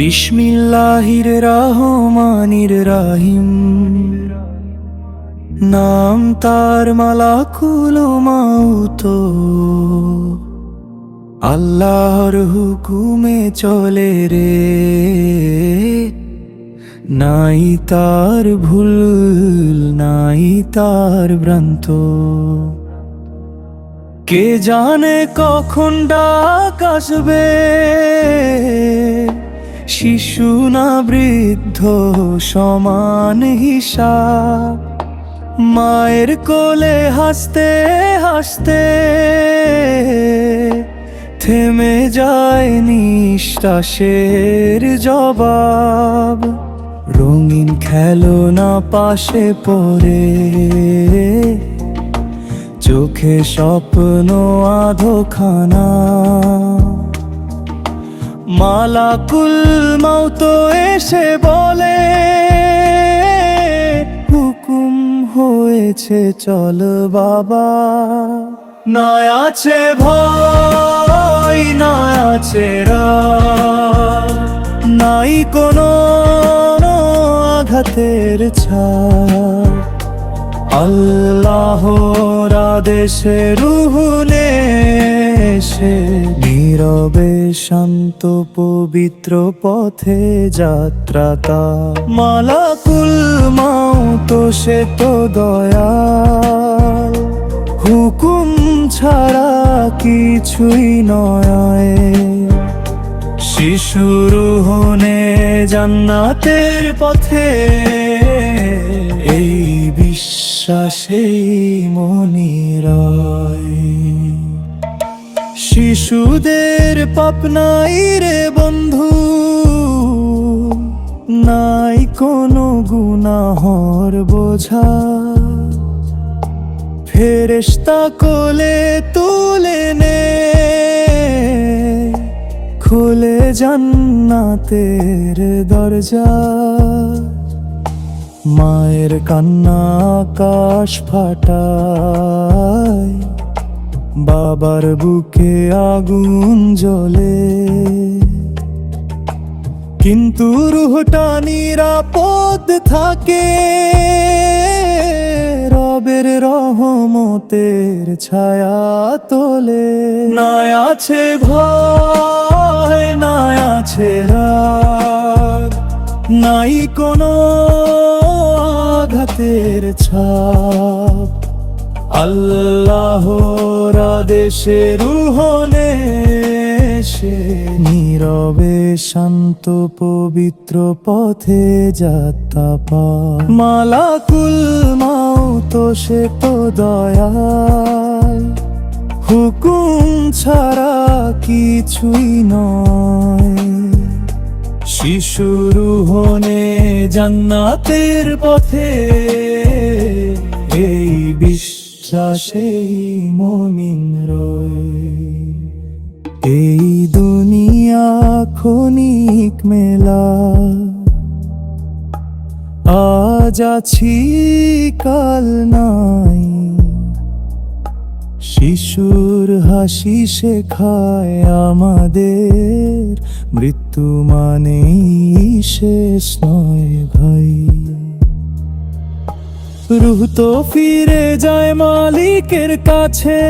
বিসমিল্লাহির রহমানির রহিম। নাম তার মালাকুল মউত, আল্লাহর হুকুমে চলে রে। নাই তার ভুল, নাই তার ভ্রান্ত। কে জানে কখন ডাক আসবে, শিশু না বৃদ্ধ সমান হিসাব। মায়ের কোলে হাসতে হাসতে থেমে যায় নিঃশ্বাসের জবাব। রঙিন খেলনা পাশে পড়ে, চোখে স্বপ্ন আধোখানা। মালাকুল মউত এসে বলে, হুকুম হয়েছে চল বাবা। না আছে ভয়, না আছে রাগ, নাই কোনো আঘাতের ছাপ। আল্লাহর আদেশে রূহ নেশে নীরবে শান্ত পবিত্র পথে যাত্রা তার। মালাকুল মউত সে তো দয়াল, হুকুম ছাড়া কিছুই নয়। শিশু রুহনে জান্নাতের পথে, এই বিশ্বাসেই মনিরয়। শিশুদের পাপ নাই রে বন্ধু, নাই কোনো গুনাহর বোঝা। ফেরেশতা কোলে তুলে নে, খুলে জান্নাতের দরজা। মায়ের কান্না আকাশ ফাটায়, বাবার বুকে আগুন জ্বলে। কিন্তু রুহটা নিরাপদ থাকে, রবের রহমতের ছায়া তোলে। না আছে ভয়, না আছে রাগ, নাই কোনো আঘাতের ছাপ। আল্লাহর আদেশে রূহ নেশে নীরবে শান্ত পবিত্র পথে যাত্রা পায়। মালাকুল মউত সে তো দয়াল, হুকুম ছাড়া কিছুই নয়। শিশু রুহনে জান্নাতের পথে, এই বিশ্বাসেই মুমিন রয়। এই দুনিয়া ক্ষণিক মেলা, আজ আছি কাল নাই। শিশুর হাসি শেখায় আমাদের, মৃত্যু মানেই শেষ নয় ভাই। রূহ তো ফিরে যায় মালিকের কাছে,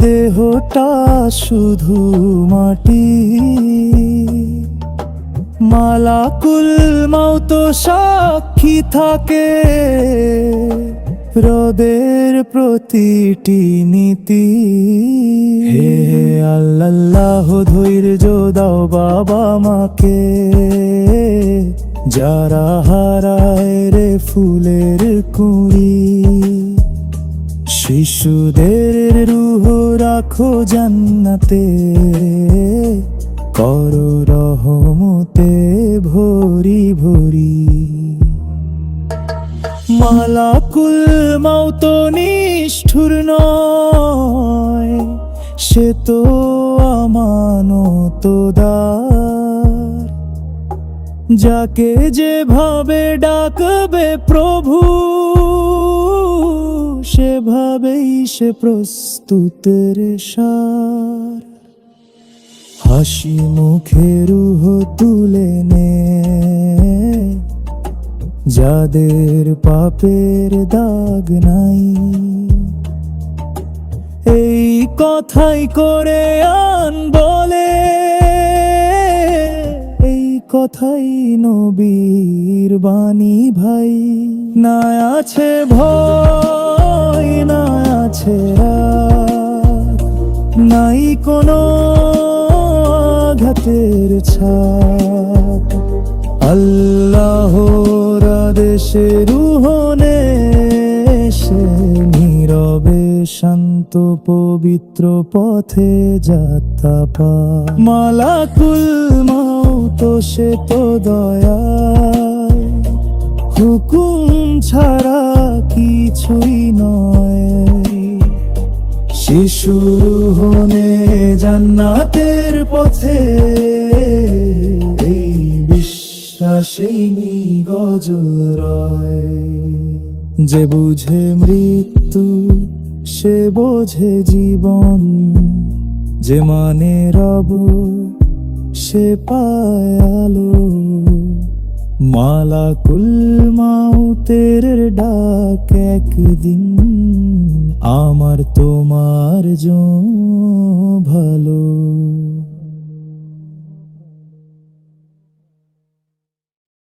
দেহটা শুধু মাটি। মালাকুল মউত সাক্ষী থাকে, হৃদয়ের প্রতিটি নীতি। হে আল্লাহ ধৈর্য দাও বাবা মাকে, যারা হারায় রে ফুলের কুঁড়ি। শিশুদের রূহ রাখো জান্নাতে, করো রহমতে ভরি ভরি। মালাকুল মউত নিষ্ঠুর নয়, সে তো আমানতদার। যাকে যেভাবে ডাকবে প্রভু, সেভাবেই সে প্রস্তুত রে সার। হাসি মুখে রুহ তুলে নে, যাদের পাপের দাগ নাই। এই কথাই করে আন বলে, এই কথাই নবীর বাণী ভাই। না আছে ভয়, না আছে রাগ, নাই কোনো আঘাতের ছাপ। আল্লাহর আদেশে রূহ নেশে, নীরবে শান্ত পবিত্র পথে যাত্রা পা। মালাকুল মউত সে তো দয়াল, হুকুম ছাড়া কিছুই নয়। শিশু হনে জান্নাতের পথে, এই বিশ্বাসেই গজল রয়। যে বুঝে মৃত্যু সে বোঝে জীবন, যে মানে রব সে পায় আলো। মালাকুল মাউতের ডাক একদিন আমার তোমার জন্য